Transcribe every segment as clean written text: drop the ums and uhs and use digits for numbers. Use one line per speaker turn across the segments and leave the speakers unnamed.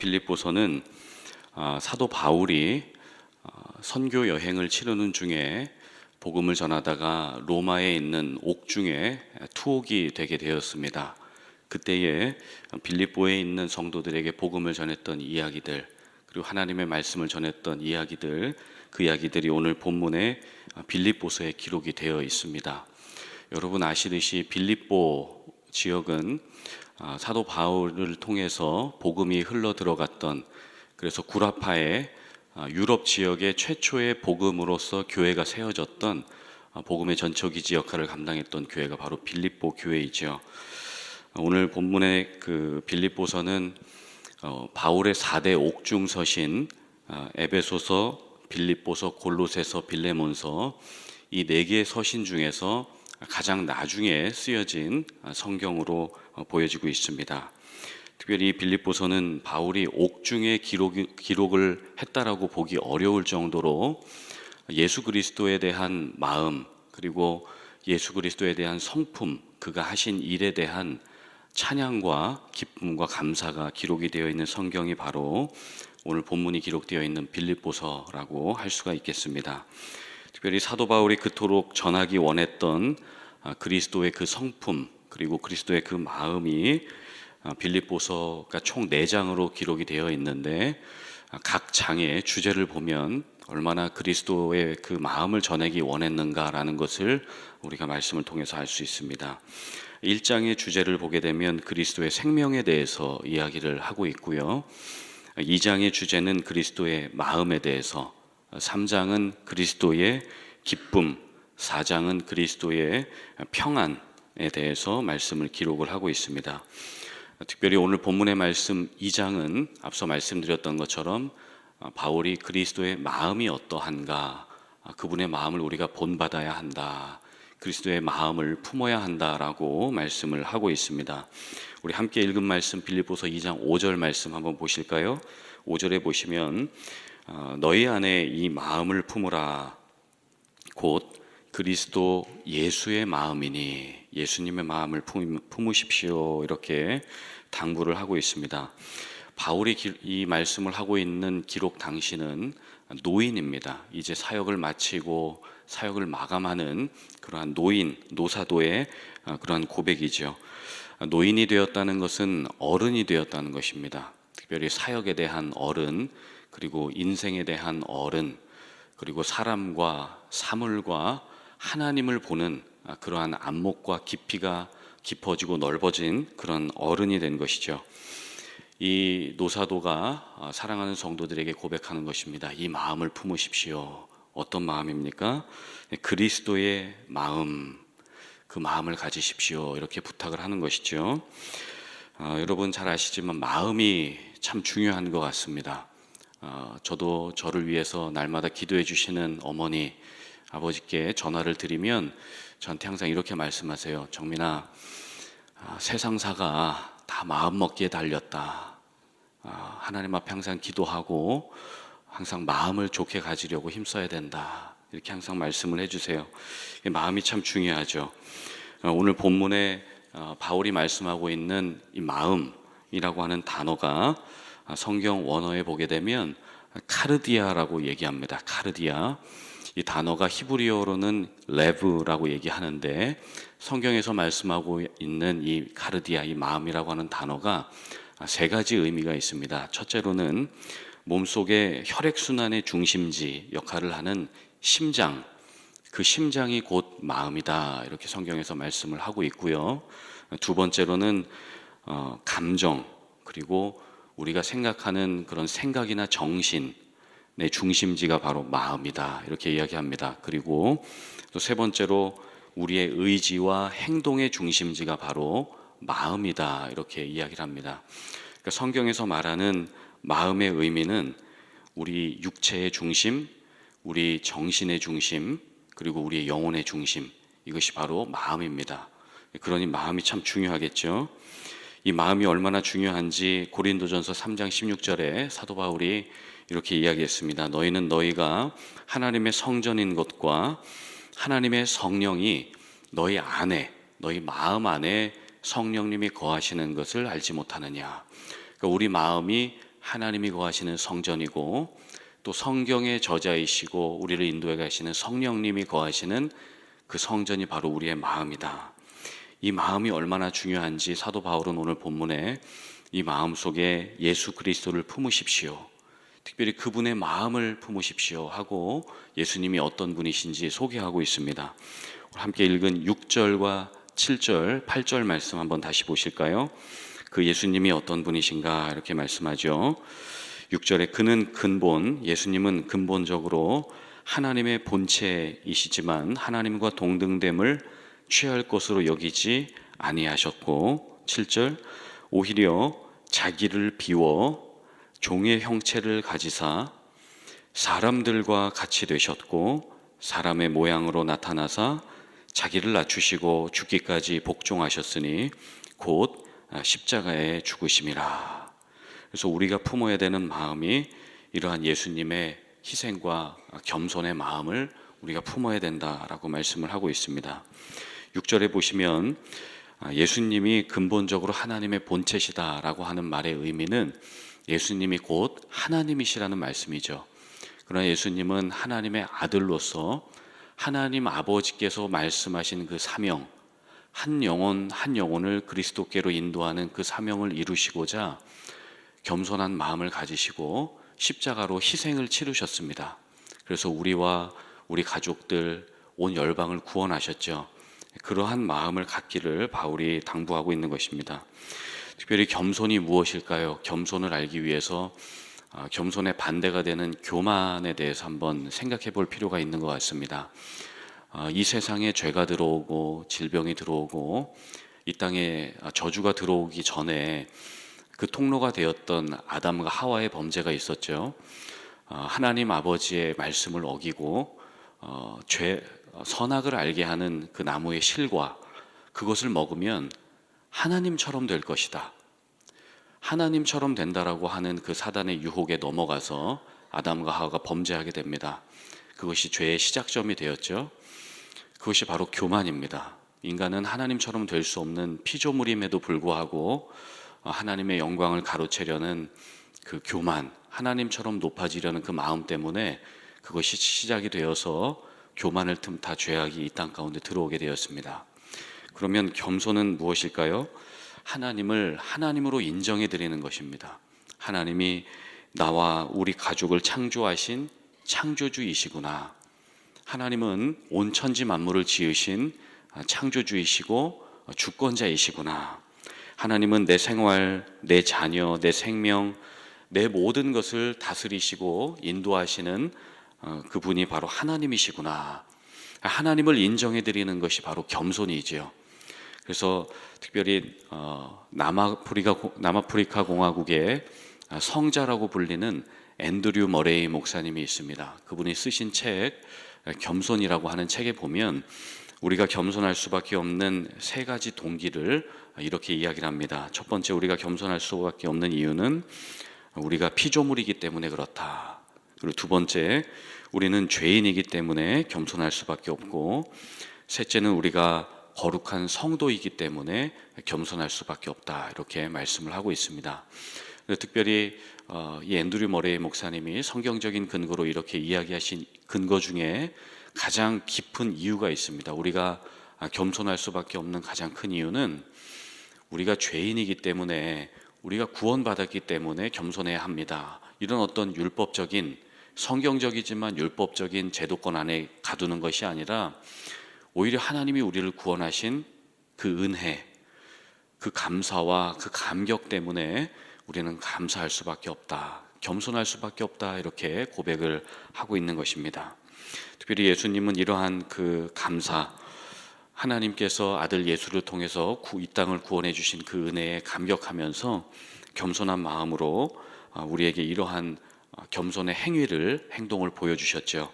빌립보서는 사도 바울이 선교 여행을 치르는 중에 복음을 전하다가 로마에 있는 옥중에 투옥이 되게 되었습니다. 그때에 빌립보에 있는 성도들에게 복음을 전했던 이야기들, 그리고 하나님의 말씀을 전했던 이야기들, 그 이야기들이 오늘 본문에 빌립보서에 기록이 되어 있습니다. 여러분 아시듯이 빌립보 지역은 사도 바울을 통해서 복음이 흘러 들어갔던, 그래서 구라파의 유럽 지역의 최초의 복음으로서 교회가 세워졌던 복음의 전초기지 역할을 감당했던 교회가 바로 빌립보 교회이죠. 오늘 본문의 그 빌립보서는 바울의 4대 옥중서신 에베소서, 빌립보서, 골로새서, 빌레몬서 이 4개의 서신 중에서 가장 나중에 쓰여진 성경으로 보여지고 있습니다. 특별히 빌립보서는 바울이 옥중에 기록을 했다라고 보기 어려울 정도로 예수 그리스도에 대한 마음, 그리고 예수 그리스도에 대한 성품, 그가 하신 일에 대한 찬양과 기쁨과 감사가 기록이 되어 있는 성경이 바로 오늘 본문이 기록되어 있는 빌립보서라고 할 수가 있겠습니다. 특별히 사도 바울이 그토록 전하기 원했던 그리스도의 그 성품, 그리고 그리스도의 그 마음이 빌립보서가 총 4장으로 기록이 되어 있는데, 각 장의 주제를 보면 얼마나 그리스도의 그 마음을 전하기 원했는가라는 것을 우리가 말씀을 통해서 알 수 있습니다. 1장의 주제를 보게 되면 그리스도의 생명에 대해서 이야기를 하고 있고요. 2장의 주제는 그리스도의 마음에 대해서, 3장은 그리스도의 기쁨, 4장은 그리스도의 평안에 대해서 말씀을 기록을 하고 있습니다. 특별히 오늘 본문의 말씀 2장은 앞서 말씀드렸던 것처럼 바울이 그리스도의 마음이 어떠한가, 그분의 마음을 우리가 본받아야 한다, 그리스도의 마음을 품어야 한다라고 말씀을 하고 있습니다. 우리 함께 읽은 말씀 빌립보서 2장 5절 말씀 한번 보실까요? 5절에 보시면 너희 안에 이 마음을 품으라, 곧 그리스도 예수의 마음이니, 예수님의 마음을 품으십시오, 이렇게 당부를 하고 있습니다. 바울이 이 말씀을 하고 있는 기록 당시는 노인입니다. 이제 사역을 마치고 사역을 마감하는 그러한 노사도의 그러한 고백이죠. 노인이 되었다는 것은 어른이 되었다는 것입니다. 특별히 사역에 대한 어른, 그리고 인생에 대한 어른, 그리고 사람과 사물과 하나님을 보는 그러한 안목과 깊이가 깊어지고 넓어진 그런 어른이 된 것이죠. 이 노사도가 사랑하는 성도들에게 고백하는 것입니다. 이 마음을 품으십시오. 어떤 마음입니까? 그리스도의 마음, 그 마음을 가지십시오, 이렇게 부탁을 하는 것이죠. 여러분 잘 아시지만 마음이 참 중요한 것 같습니다. 저도 저를 위해서 날마다 기도해 주시는 어머니, 아버지께 전화를 드리면 저한테 항상 이렇게 말씀하세요. 정민아, 세상사가 다 마음먹기에 달렸다. 하나님 앞에 항상 기도하고 항상 마음을 좋게 가지려고 힘써야 된다, 이렇게 항상 말씀을 해주세요. 마음이 참 중요하죠. 오늘 본문에 바울이 말씀하고 있는 이 마음이라고 하는 단어가 성경 원어에 보게 되면 카르디아라고 얘기합니다. 카르디아. 이 단어가 히브리어로는 레브라고 얘기하는데, 성경에서 말씀하고 있는 이 카르디아, 이 마음이라고 하는 단어가 3가지 의미가 있습니다. 첫째로는 몸속의 혈액순환의 중심지 역할을 하는 심장, 그 심장이 곧 마음이다, 이렇게 성경에서 말씀을 하고 있고요. 두 번째로는 감정, 그리고 우리가 생각하는 그런 생각이나 정신, 내 중심지가 바로 마음이다, 이렇게 이야기합니다. 그리고 또 3번째로 우리의 의지와 행동의 중심지가 바로 마음이다, 이렇게 이야기를 합니다. 그러니까 성경에서 말하는 마음의 의미는 우리 육체의 중심, 우리 정신의 중심, 그리고 우리의 영혼의 중심, 이것이 바로 마음입니다. 그러니 마음이 참 중요하겠죠. 이 마음이 얼마나 중요한지 고린도전서 3장 16절에 사도 바울이 이렇게 이야기했습니다. 너희는 너희가 하나님의 성전인 것과 하나님의 성령이 너희 안에, 너희 마음 안에 성령님이 거하시는 것을 알지 못하느냐. 그러니까 우리 마음이 하나님이 거하시는 성전이고 또 성경의 저자이시고 우리를 인도해 가시는 성령님이 거하시는 그 성전이 바로 우리의 마음이다. 이 마음이 얼마나 중요한지 사도 바울은 오늘 본문에 이 마음 속에 예수 그리스도를 품으십시오, 특별히 그분의 마음을 품으십시오 하고 예수님이 어떤 분이신지 소개하고 있습니다. 함께 읽은 6절과 7절, 8절 말씀 한번 다시 보실까요? 그 예수님이 어떤 분이신가 이렇게 말씀하죠. 6절에 그는 근본, 예수님은 근본적으로 하나님의 본체이시지만 하나님과 동등됨을 취할 것으로 여기지 아니하셨고, 7절 오히려 자기를 비워 종의 형체를 가지사 사람들과 같이 되셨고 사람의 모양으로 나타나사 자기를 낮추시고 죽기까지 복종하셨으니 곧 십자가에 죽으심이라. 그래서 우리가 품어야 되는 마음이 이러한 예수님의 희생과 겸손의 마음을 우리가 품어야 된다라고 말씀을 하고 있습니다. 6절에 보시면 예수님이 근본적으로 하나님의 본체시다라고 하는 말의 의미는 예수님이 곧 하나님이시라는 말씀이죠. 그러나 예수님은 하나님의 아들로서 하나님 아버지께서 말씀하신 그 사명, 한 영혼 한 영혼을 그리스도께로 인도하는 그 사명을 이루시고자 겸손한 마음을 가지시고 십자가로 희생을 치르셨습니다. 그래서 우리와 우리 가족들, 온 열방을 구원하셨죠. 그러한 마음을 갖기를 바울이 당부하고 있는 것입니다. 특별히 겸손이 무엇일까요? 겸손을 알기 위해서 겸손의 반대가 되는 교만에 대해서 한번 생각해 볼 필요가 있는 것 같습니다. 이 세상에 죄가 들어오고 질병이 들어오고 이 땅에 저주가 들어오기 전에 그 통로가 되었던 아담과 하와의 범죄가 있었죠. 하나님 아버지의 말씀을 어기고 선악을 알게 하는 그 나무의 실과 그것을 먹으면 하나님처럼 될 것이다, 하나님처럼 된다라고 하는 그 사단의 유혹에 넘어가서 아담과 하와가 범죄하게 됩니다. 그것이 죄의 시작점이 되었죠. 그것이 바로 교만입니다. 인간은 하나님처럼 될 수 없는 피조물임에도 불구하고 하나님의 영광을 가로채려는 그 교만, 하나님처럼 높아지려는 그 마음 때문에 그것이 시작이 되어서 교만을 틈타 죄악이 이 땅 가운데 들어오게 되었습니다. 그러면 겸손은 무엇일까요? 하나님을 하나님으로 인정해 드리는 것입니다. 하나님이 나와 우리 가족을 창조하신 창조주이시구나. 하나님은 온 천지 만물을 지으신 창조주이시고 주권자이시구나. 하나님은 내 생활, 내 자녀, 내 생명, 내 모든 것을 다스리시고 인도하시는 그분이 바로 하나님이시구나. 하나님을 인정해 드리는 것이 바로 겸손이지요. 그래서 특별히 남아프리카 공화국의 성자라고 불리는 앤드류 머레이 목사님이 있습니다. 그분이 쓰신 책 겸손이라고 하는 책에 보면 우리가 겸손할 수밖에 없는 세 가지 동기를 이렇게 이야기를 합니다. 첫 번째, 우리가 겸손할 수밖에 없는 이유는 우리가 피조물이기 때문에 그렇다. 그리고 두 번째, 우리는 죄인이기 때문에 겸손할 수밖에 없고, 셋째는 우리가 거룩한 성도이기 때문에 겸손할 수밖에 없다. 이렇게 말씀을 하고 있습니다. 특별히 이 앤드류 머레이 목사님이 성경적인 근거로 이렇게 이야기하신 근거 중에 가장 깊은 이유가 있습니다. 우리가 겸손할 수밖에 없는 가장 큰 이유는 우리가 죄인이기 때문에, 우리가 구원받았기 때문에 겸손해야 합니다. 이런 어떤 율법적인, 성경적이지만 율법적인 제도권 안에 가두는 것이 아니라 오히려 하나님이 우리를 구원하신 그 은혜, 그 감사와 그 감격 때문에 우리는 감사할 수밖에 없다, 겸손할 수밖에 없다, 이렇게 고백을 하고 있는 것입니다. 특별히 예수님은 이러한 그 감사, 하나님께서 아들 예수를 통해서 이 땅을 구원해 주신 그 은혜에 감격하면서 겸손한 마음으로 우리에게 이러한 겸손의 행동을 보여주셨죠.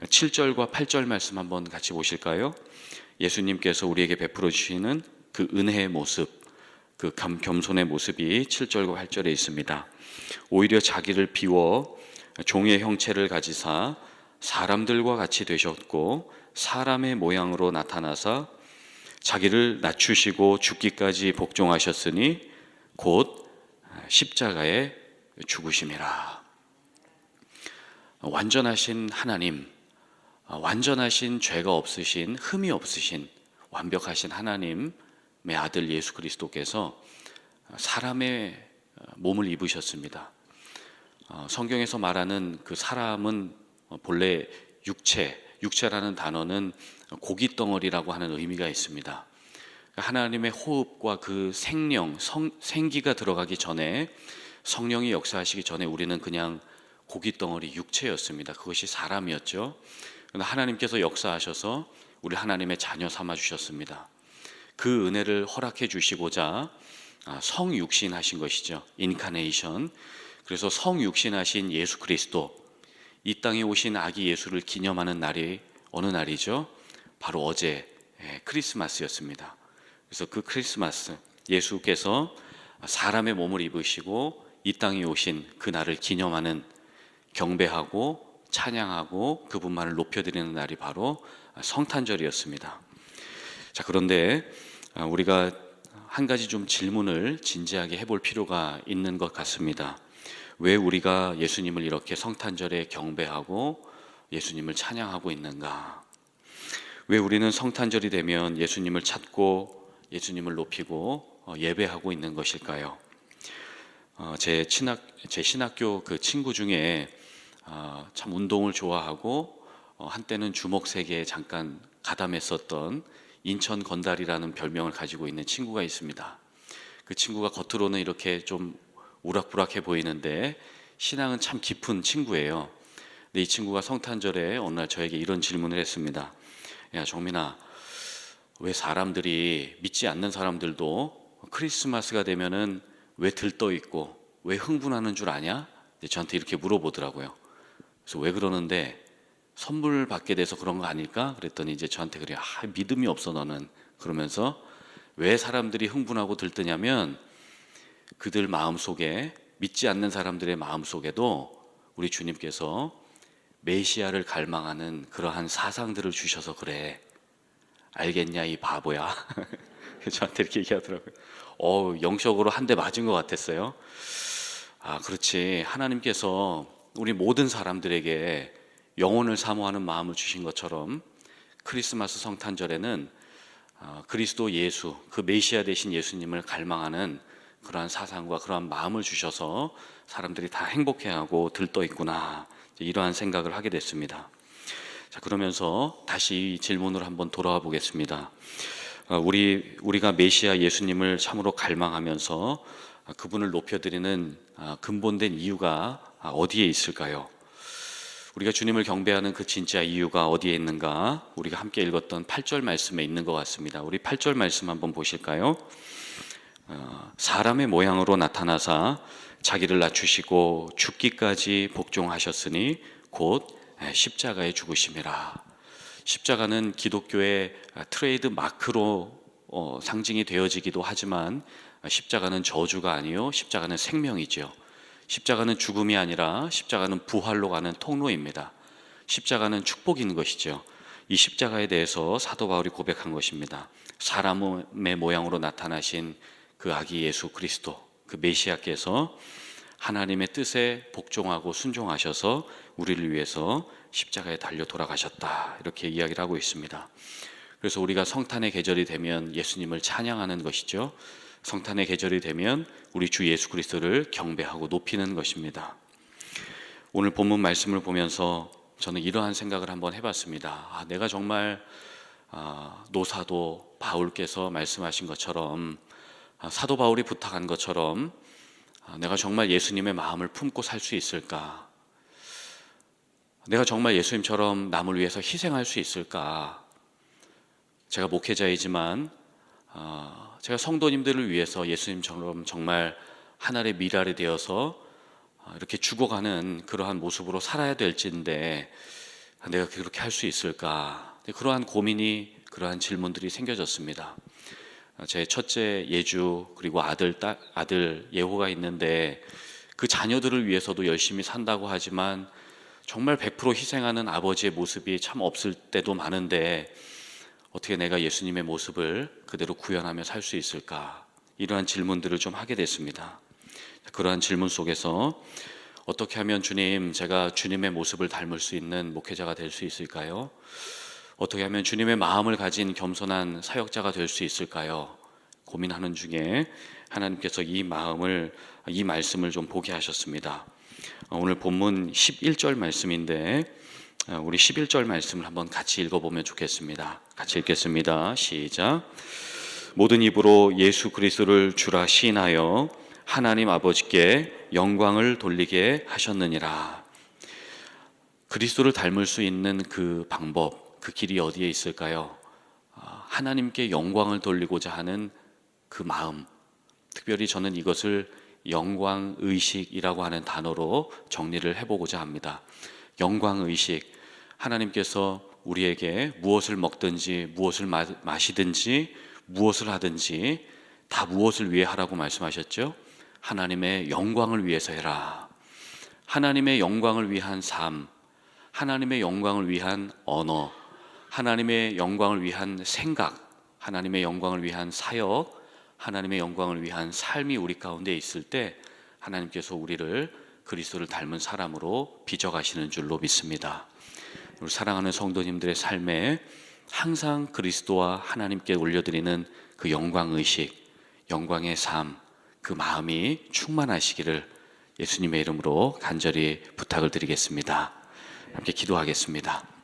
7절과 8절 말씀 한번 같이 보실까요? 예수님께서 우리에게 베풀어 주시는 그 은혜의 모습, 그 겸손의 모습이 7절과 8절에 있습니다. 오히려 자기를 비워 종의 형체를 가지사 사람들과 같이 되셨고 사람의 모양으로 나타나사 자기를 낮추시고 죽기까지 복종하셨으니 곧 십자가에 죽으심이라. 완전하신 하나님, 완전하신 죄가 없으신, 흠이 없으신 완벽하신 하나님의 아들 예수 그리스도께서 사람의 몸을 입으셨습니다. 성경에서 말하는 그 사람은 본래 육체라는 단어는 고기 덩어리라고 하는 의미가 있습니다. 하나님의 호흡과 그 생기가 들어가기 전에, 성령이 역사하시기 전에 우리는 그냥 고기 덩어리 육체였습니다. 그것이 사람이었죠. 그러나 하나님께서 역사하셔서 우리 하나님의 자녀 삼아 주셨습니다. 그 은혜를 허락해 주시고자 성육신 하신 것이죠. 인카네이션. 그래서 성육신하신 예수 그리스도, 이 땅에 오신 아기 예수를 기념하는 날이 어느 날이죠? 바로 어제 크리스마스였습니다. 그래서 그 크리스마스, 예수께서 사람의 몸을 입으시고 이 땅에 오신 그 날을 기념하는, 경배하고 찬양하고 그분만을 높여드리는 날이 바로 성탄절이었습니다. 자, 그런데 우리가 한 가지 좀 질문을 진지하게 해볼 필요가 있는 것 같습니다. 왜 우리가 예수님을 이렇게 성탄절에 경배하고 예수님을 찬양하고 있는가? 왜 우리는 성탄절이 되면 예수님을 찾고 예수님을 높이고 예배하고 있는 것일까요? 제 신학교 그 친구 중에 참 운동을 좋아하고 한때는 주먹세계에 잠깐 가담했었던 인천 건달이라는 별명을 가지고 있는 친구가 있습니다. 그 친구가 겉으로는 이렇게 좀 우락부락해 보이는데 신앙은 참 깊은 친구예요. 근데 이 친구가 성탄절에 어느 날 저에게 이런 질문을 했습니다. 야, 정민아, 왜 사람들이, 믿지 않는 사람들도 크리스마스가 되면은 왜 들떠 있고 왜 흥분하는 줄 아냐? 저한테 이렇게 물어보더라고요. 그래서 왜 그러는데, 선물 받게 돼서 그런 거 아닐까? 그랬더니 이제 저한테 그래요. 믿음이 없어 너는. 그러면서 왜 사람들이 흥분하고 들뜨냐면 그들 마음속에, 믿지 않는 사람들의 마음속에도 우리 주님께서 메시아를 갈망하는 그러한 사상들을 주셔서 그래. 알겠냐 이 바보야. 저한테 이렇게 얘기하더라고요. 영적으로 한 대 맞은 것 같았어요. 그렇지. 하나님께서 우리 모든 사람들에게 영혼을 사모하는 마음을 주신 것처럼 크리스마스 성탄절에는 그리스도 예수, 그 메시아 되신 예수님을 갈망하는 그러한 사상과 그러한 마음을 주셔서 사람들이 다 행복해하고 들떠 있구나, 이러한 생각을 하게 됐습니다. 자, 그러면서 다시 이 질문으로 한번 돌아와 보겠습니다. 우리가 메시아 예수님을 참으로 갈망하면서 그분을 높여드리는 근본된 이유가 어디에 있을까요? 우리가 주님을 경배하는 그 진짜 이유가 어디에 있는가? 우리가 함께 읽었던 8절 말씀에 있는 것 같습니다. 우리 8절 말씀 한번 보실까요? 사람의 모양으로 나타나사 자기를 낮추시고 죽기까지 복종하셨으니 곧 십자가에 죽으심이라. 십자가는 기독교의 트레이드 마크로 상징이 되어지기도 하지만 십자가는 저주가 아니요 십자가는 생명이죠. 십자가는 죽음이 아니라 십자가는 부활로 가는 통로입니다. 십자가는 축복인 것이죠. 이 십자가에 대해서 사도 바울이 고백한 것입니다. 사람의 모양으로 나타나신 그 아기 예수 그리스도, 그 메시아께서 하나님의 뜻에 복종하고 순종하셔서 우리를 위해서 십자가에 달려 돌아가셨다, 이렇게 이야기를 하고 있습니다. 그래서 우리가 성탄의 계절이 되면 예수님을 찬양하는 것이죠. 성탄의 계절이 되면 우리 주 예수 그리스도를 경배하고 높이는 것입니다. 오늘 본문 말씀을 보면서 저는 이러한 생각을 한번 해봤습니다. 내가 정말 노사도 바울께서 말씀하신 것처럼, 사도 바울이 부탁한 것처럼 내가 정말 예수님의 마음을 품고 살 수 있을까? 내가 정말 예수님처럼 남을 위해서 희생할 수 있을까? 제가 목회자이지만 제가 성도님들을 위해서 예수님처럼 정말 하늘의 미랄이 되어서 이렇게 죽어가는 그러한 모습으로 살아야 될진데 내가 그렇게 할 수 있을까? 그러한 고민이, 그러한 질문들이 생겨졌습니다. 제 첫째 예주, 그리고 아들 예호가 있는데 그 자녀들을 위해서도 열심히 산다고 하지만 정말 100% 희생하는 아버지의 모습이 참 없을 때도 많은데 어떻게 내가 예수님의 모습을 그대로 구현하며 살 수 있을까? 이러한 질문들을 좀 하게 됐습니다. 그러한 질문 속에서 어떻게 하면 주님, 제가 주님의 모습을 닮을 수 있는 목회자가 될 수 있을까요? 어떻게 하면 주님의 마음을 가진 겸손한 사역자가 될 수 있을까요? 고민하는 중에 하나님께서 이 말씀을 좀 보게 하셨습니다. 오늘 본문 11절 말씀인데 우리 11절 말씀을 한번 같이 읽어보면 좋겠습니다. 같이 읽겠습니다. 시작. 모든 입으로 예수 그리스도를 주라 시인하여 하나님 아버지께 영광을 돌리게 하셨느니라. 그리스도를 닮을 수 있는 그 방법, 그 길이 어디에 있을까요? 하나님께 영광을 돌리고자 하는 그 마음, 특별히 저는 이것을 영광의식이라고 하는 단어로 정리를 해보고자 합니다. 영광의식, 하나님께서 우리에게 무엇을 먹든지 무엇을 마시든지 무엇을 하든지 다 무엇을 위해 하라고 말씀하셨죠? 하나님의 영광을 위해서 해라. 하나님의 영광을 위한 삶, 하나님의 영광을 위한 언어, 하나님의 영광을 위한 생각, 하나님의 영광을 위한 사역, 하나님의 영광을 위한 삶이 우리 가운데 있을 때 하나님께서 우리를 그리스도를 닮은 사람으로 빚어가시는 줄로 믿습니다. 우리 사랑하는 성도님들의 삶에 항상 그리스도와 하나님께 올려드리는 그 영광의식, 영광의 삶, 그 마음이 충만하시기를 예수님의 이름으로 간절히 부탁을 드리겠습니다. 함께 기도하겠습니다.